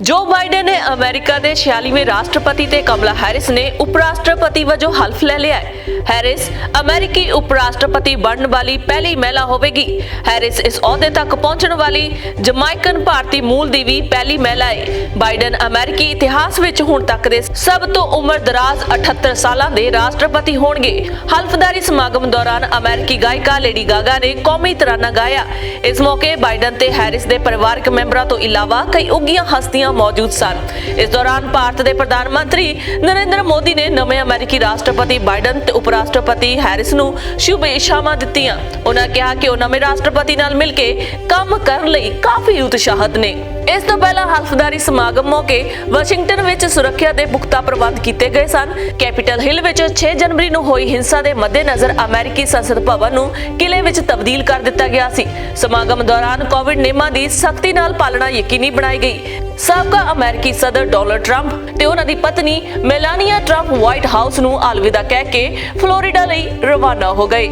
ਜੋ ਬਾਈਡਨ ਨੇ ਅਮਰੀਕਾ ਦੇ 46ਵੇਂ ਰਾਸ਼ਟਰਪਤੀ ਤੇ ਕਮਲਾ ਹੈਰਿਸ ਨੇ ਉਪ ਰਾਸ਼ਟਰਪਤੀ ਵਜੋਂ ਹਲਫ ਲੈ ਲਿਆ ਹੈ। ਹੈਰਿਸ ਅਮਰੀਕੀ ਉਪ ਰਾਸ਼ਟਰਪਤੀ ਬਣਨ ਵਾਲੀ ਪਹਿਲੀ ਮਹਿਲਾ ਹੋਵੇਗੀ। ਹੈਰਿਸ ਇਸ ਅਹੁਦੇ ਤੱਕ ਪਹੁੰਚਣ ਵਾਲੀ ਜਮਾਇਕਨ ਭਾਰਤੀ ਮੂਲ ਦੀ ਵੀ ਪਹਿਲੀ ਮਹਿਲਾ ਹੈ। ਬਾਈਡਨ ਅਮਰੀਕੀ ਇਤਿਹਾਸ ਵਿੱਚ ਹੁਣ ਤੱਕ ਦੇ ਸਭ ਤੋਂ ਉਮਰਦਰਾਜ਼ 78 ਸਾਲਾਂ ਦੇ ਰਾਸ਼ਟਰਪਤੀ ਹੋਣਗੇ। ਹਲਫਦਾਰੀ ਸਮਾਗਮ ਦੌਰਾਨ ਅਮਰੀਕੀ ਗਾਇਕਾ ਲੇਡੀ ਗਾਗਾ ਨੇ ਕੌਮੀ ਤਰਾਨਾ ਗਾਇਆ। ਇਸ ਮੌਕੇ ਬਾਈਡਨ ਤੇ ਹੈਰਿਸ ਦੇ ਪਰਿਵਾਰਕ ਮੈਂਬਰਾਂ ਤੋਂ ਇਲਾਵਾ ਕਈ ਉੱਘੀਆਂ ਹਸਤੀਆਂ मौजूद सन। इस दौरान भारत के प्रधानमंत्री नरेंद्र मोदी ने नवे अमेरिकी राष्ट्रपति बाइडन ते उप राष्ट्रपति हैरिस नूं शुभ इच्छावां दित्तियां। उन्होंने कहा कि वो नवे राष्ट्रपति नाल मिल के काम करन लई काफी उत्साहित ने। इस तो पहला हल्फदारी समागम मौके वाशिंगटन विच सुरक्षा के पुख्ता प्रबंध किए गए सन। कैपिटल हिल विच 6 जनवरी नूं होई हिंसा के मद्देनजर अमेरिकी संसद भवन नूं किले विच तब्दील कर दिता गया सी। समागम दौरान कोविड नियमां दी सख्ती नाल पालना यकीनी बनाई गई। साबका अमेरिकी सदर डोनाल्ड ट्रंप ते उन्हां दी पत्नी मेलानिया ट्रंप व्हाइट हाउस नूं अलविदा कह के फ्लोरिडा लई रवाना हो गए।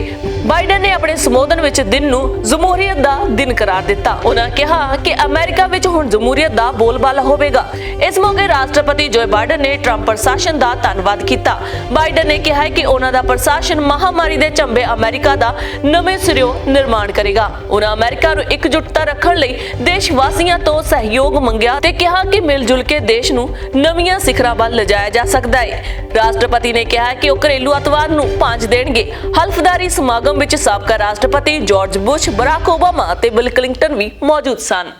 बाइडन ने अपने संबोधन विच दिन नूं जमहूरीयत दा दिन करार दिता। उन्हां कहा कि अमेरिका विच हुण जमहूरीयत दा बोलबाला होवेगा। इस मौके राष्ट्रपति जो बाइडन ने ट्रंप प्रशासन दा धन्नवाद कीता। बाइडन ने कहा कि उन्हां दा प्रशासन महामारी दे झंबे अमेरिका दा नवें सिरों निर्माण करेगा। उन्हां अमेरिका नूं एकजुटता रखण लई देशवासियां तो सहयोग मंगिया ते कहा कि मिलजुल के देश नूं नवीं सिखरां वल लिजाया जा सकदा है। राष्ट्रपति ने कहा कि वो घरेलू अतवाद नूं भांज देणगे। हल्फदारी समागम विच साबका राष्ट्रपति जॉर्ज बुश, बराक ओबामा ते बिल क्लिंटन भी मौजूद सन।